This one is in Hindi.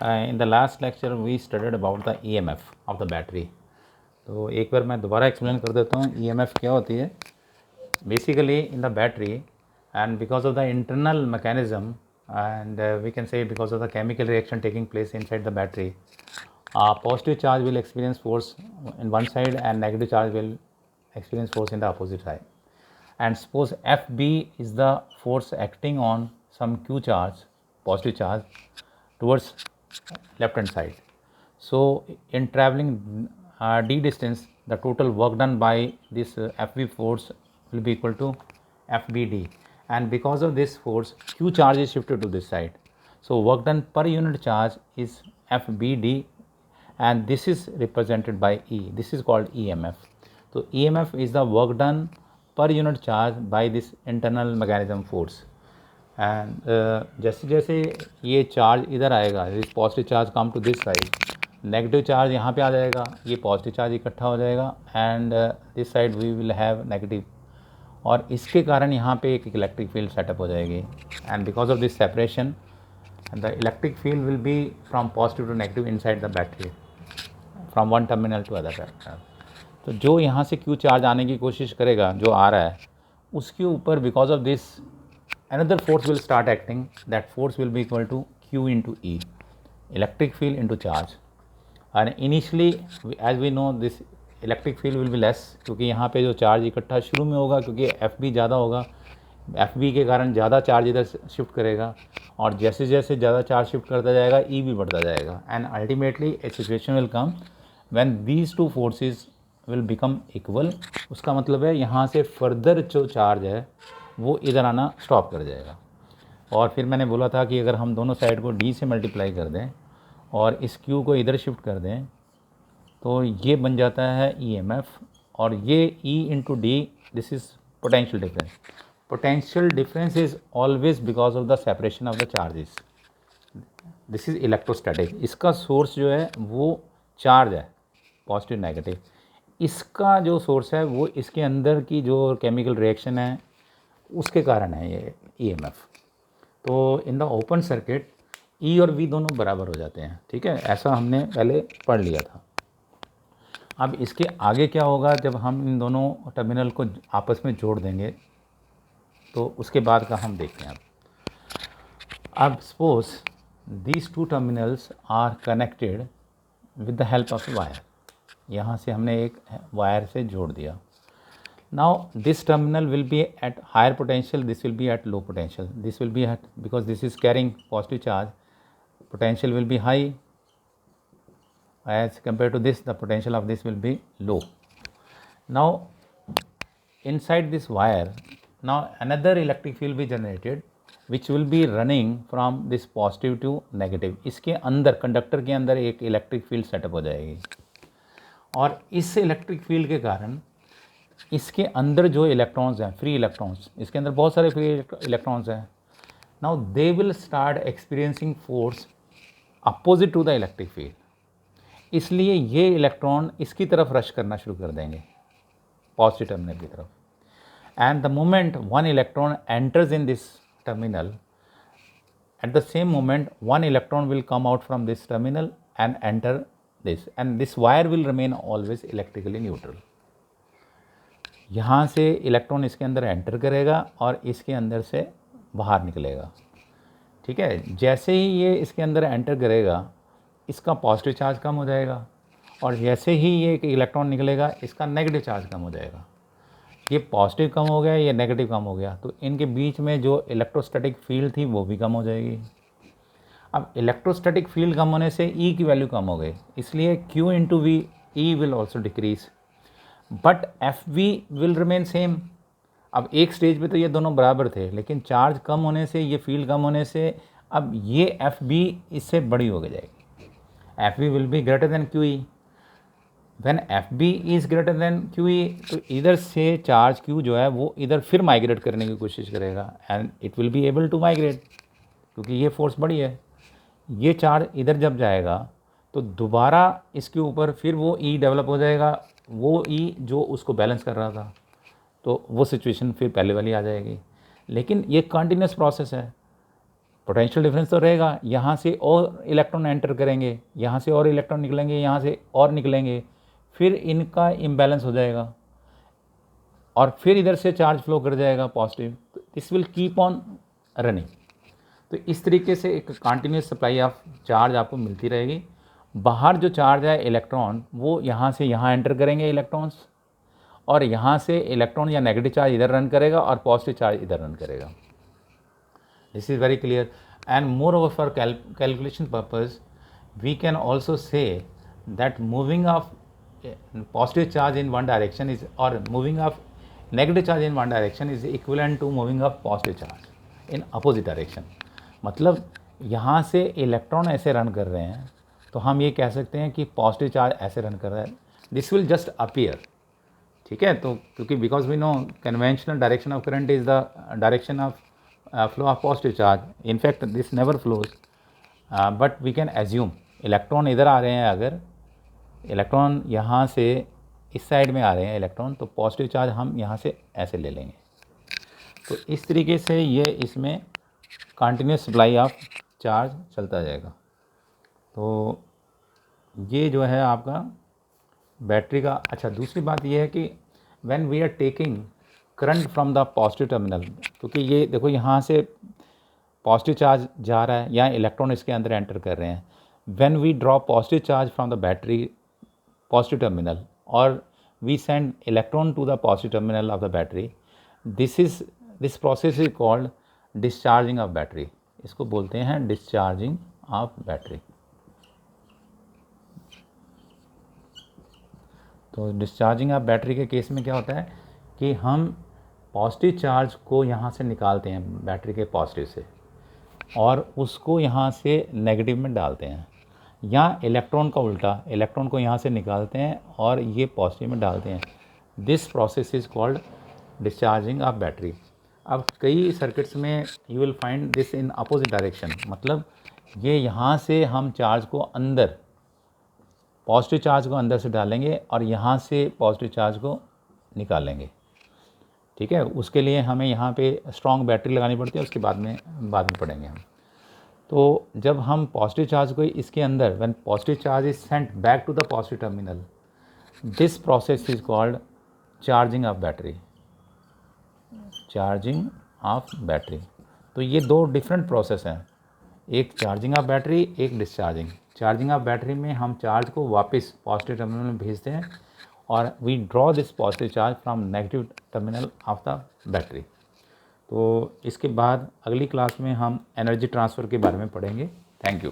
In the last lecture we studied about the EMF of the battery. तो एक बार मैं दोबारा एक्सप्लेन कर देता हूँ EMF क्या होती है. Basically in the battery, and because of the internal mechanism, and we can say because of the chemical reaction taking place inside the battery, positive charge will experience force in one side and negative charge will experience force in the opposite side. And suppose FB is the force acting on some Q charge, positive charge, towards left hand side. So in traveling d distance, the total work done by this FB force will be equal to FBD, and because of this force Q charge is shifted to this side. So work done per unit charge is FBD, and this is represented by E. This is called EMF. So EMF is the work done per unit charge by this internal mechanism force. And जैसे जैसे ये चार्ज इधर आएगा, this positive charge come to this side, negative charge यहाँ पे आ जाएगा, ये पॉजिटिव चार्ज इकट्ठा हो जाएगा and this side we will have negative, और इसके कारण यहाँ पे एक इलेक्ट्रिक फील्ड सेटअप हो जाएगी. And because of this separation the electric field will be from positive to negative inside the battery from one terminal to other terminal. तो जो यहाँ से क्यू चार्ज आने की कोशिश करेगा, जो आ रहा है, उसके ऊपर because of this another force will start acting. That force will be equal to Q into E, electric field into charge. And initially as we know this electric field will be less, क्योंकि यहाँ पे जो चार्ज इकट्ठा शुरू में होगा, क्योंकि FB ज़्यादा होगा, FB के कारण ज़्यादा चार्ज इधर शिफ्ट करेगा, और जैसे जैसे ज़्यादा चार्ज शिफ्ट करता जाएगा E भी बढ़ता जाएगा. And ultimately A situation will come when these two forces will become equal. उसका मतलब है यहाँ से फर्दर जो चार्ज है वो इधर आना स्टॉप कर जाएगा. और फिर मैंने बोला था कि अगर हम दोनों साइड को D से मल्टीप्लाई कर दें और इस Q को इधर शिफ्ट कर दें तो ये बन जाता है EMF, और ये E into D, this is potential difference. Potential difference is always because of the separation of the charges. This is electrostatic. इसका सोर्स जो है वो चार्ज है, पॉजिटिव नेगेटिव. इसका जो सोर्स है वो इसके अंदर की जो केमिकल रिएक्शन है उसके कारण है ये EMF. तो in the open circuit E और V दोनों बराबर हो जाते हैं. ठीक है, ऐसा हमने पहले पढ़ लिया था. अब इसके आगे क्या होगा, जब हम इन दोनों टर्मिनल को आपस में जोड़ देंगे तो उसके बाद का हम देखते हैं. अब suppose these two terminals are connected with the help of wire. यहाँ से हमने एक वायर से जोड़ दिया. Now this terminal will be at higher potential, this will be at low potential. This will be at, because this is carrying positive charge, potential will be high as compared to this, the potential of this will be low. Now inside this wire, now another electric field will be generated which will be running from this positive to negative. इसके अंदर कंडक्टर के अंदर एक इलेक्ट्रिक फील्ड सेटअप हो जाएगी, और इस इलेक्ट्रिक फील्ड के कारण इसके अंदर जो इलेक्ट्रॉन्स हैं, फ्री इलेक्ट्रॉन्स, इसके अंदर बहुत सारे फ्री इलेक्ट्रॉन्स हैं. Now they will start experiencing force opposite to the electric field. इसलिए ये इलेक्ट्रॉन इसकी तरफ रश करना शुरू कर देंगे, पॉजिटिव टर्मिनल की तरफ. And the moment one electron enters in this terminal, at the same moment one electron will come out from this terminal and enter this, and this wire will remain always electrically neutral. यहाँ से इलेक्ट्रॉन इसके अंदर एंटर करेगा और इसके अंदर से बाहर निकलेगा. ठीक है, जैसे ही ये इसके अंदर एंटर करेगा इसका पॉजिटिव चार्ज कम हो जाएगा, और जैसे ही ये इलेक्ट्रॉन निकलेगा इसका नेगेटिव चार्ज कम हो जाएगा. ये पॉजिटिव कम हो गया, ये नेगेटिव कम हो गया, तो इनके बीच में जो इलेक्ट्रोस्टैटिक फील्ड थी वो भी कम हो जाएगी. अब इलेक्ट्रोस्टैटिक फील्ड कम होने से E की वैल्यू कम हो गई, इसलिए Q into V, E will also decrease, but FV will remain same. अब एक स्टेज पे तो ये दोनों बराबर थे, लेकिन चार्ज कम होने से, ये फील्ड कम होने से अब ये FB इससे बड़ी हो जाएगी. FB will be greater than QE. When FB is greater than QE, तो इधर से चार्ज Q जो है वो इधर फिर माइग्रेट करने की कोशिश करेगा, and it will be able to migrate, क्योंकि ये फोर्स बड़ी है. ये चार्ज इधर जब जाएगा तो दोबारा इसके ऊपर फिर वो E डेवलप हो जाएगा, वो E जो उसको बैलेंस कर रहा था, तो वो सिचुएशन फिर पहले वाली आ जाएगी. लेकिन ये कंटिन्यूस प्रोसेस है. पोटेंशियल डिफरेंस तो रहेगा, यहाँ से और इलेक्ट्रॉन एंटर करेंगे, यहाँ से और इलेक्ट्रॉन निकलेंगे, यहाँ से और निकलेंगे, फिर इनका इम्बैलेंस हो जाएगा और फिर इधर से चार्ज फ्लो कर जाएगा पॉजिटिव, तो this will keep on running. तो इस तरीके से एक कंटिन्यूस सप्लाई ऑफ चार्ज आपको मिलती रहेगी। बाहर जो चार्ज है इलेक्ट्रॉन, वो यहाँ से यहाँ एंटर करेंगे इलेक्ट्रॉन्स, और यहाँ से इलेक्ट्रॉन या नेगेटिव चार्ज इधर रन करेगा और पॉजिटिव चार्ज इधर रन करेगा। This is very clear. And moreover for calculation purpose we can also say that moving of positive charge in one direction is, or moving of negative charge in one direction is equivalent to moving of positive charge in opposite direction। मतलब यहाँ से इलेक्ट्रॉन ऐसे रन कर रहे हैं तो हम ये कह सकते हैं कि पॉजिटिव चार्ज ऐसे रन कर रहा है, दिस विल जस्ट अपीयर। ठीक है, तो क्योंकि because we know conventional direction of current is the direction of flow of positive charge, in fact this never flows, but we can assume electron इधर आ रहे हैं, अगर इलेक्ट्रॉन यहाँ से इस साइड में आ रहे हैं इलेक्ट्रॉन, तो पॉजिटिव चार्ज हम यहाँ से ऐसे ले लेंगे। तो इस तरीके से ये इसमें कंटिन्यूस सप्लाई ऑफ चार्ज चलता जाएगा। तो ये जो है आपका बैटरी का। अच्छा, दूसरी बात ये है कि when we are taking current from the positive terminal, क्योंकि ये देखो यहाँ से पॉजिटिव चार्ज जा रहा है, यहाँ इलेक्ट्रॉन इसके अंदर एंटर कर रहे हैं। When we draw positive charge from the battery positive terminal or we send electron to the positive terminal of the battery, this process is called discharging of battery। इसको बोलते हैं discharging of battery। तो discharging of battery के केस में क्या होता है कि हम पॉजिटिव चार्ज को यहाँ से निकालते हैं बैटरी के पॉजिटिव से और उसको यहाँ से नेगेटिव में डालते हैं, या इलेक्ट्रॉन का उल्टा, इलेक्ट्रॉन को यहाँ से निकालते हैं और ये पॉजिटिव में डालते हैं। This process is called discharging of battery. अब कई सर्किट्स में you will find this in opposite direction, मतलब ये यहाँ से हम चार्ज को अंदर, पॉजिटिव चार्ज को अंदर से डालेंगे और यहाँ से पॉजिटिव चार्ज को निकालेंगे। ठीक है, उसके लिए हमें यहाँ पे स्ट्रॉन्ग बैटरी लगानी पड़ती है, उसके बाद में पढ़ेंगे हम। तो जब हम पॉजिटिव चार्ज को इसके अंदर, when positive charge is sent back to the positive terminal, this process is called charging of battery, charging of battery. तो ये दो डिफरेंट प्रोसेस हैं, एक चार्जिंग ऑफ बैटरी, एक डिस्चार्जिंग। चार्जिंग ऑफ बैटरी में हम चार्ज को वापस पॉजिटिव टर्मिनल में भेजते हैं और we draw this positive charge from negative terminal of the battery. तो इसके बाद अगली क्लास में हम एनर्जी ट्रांसफ़र के बारे में पढ़ेंगे। Thank you.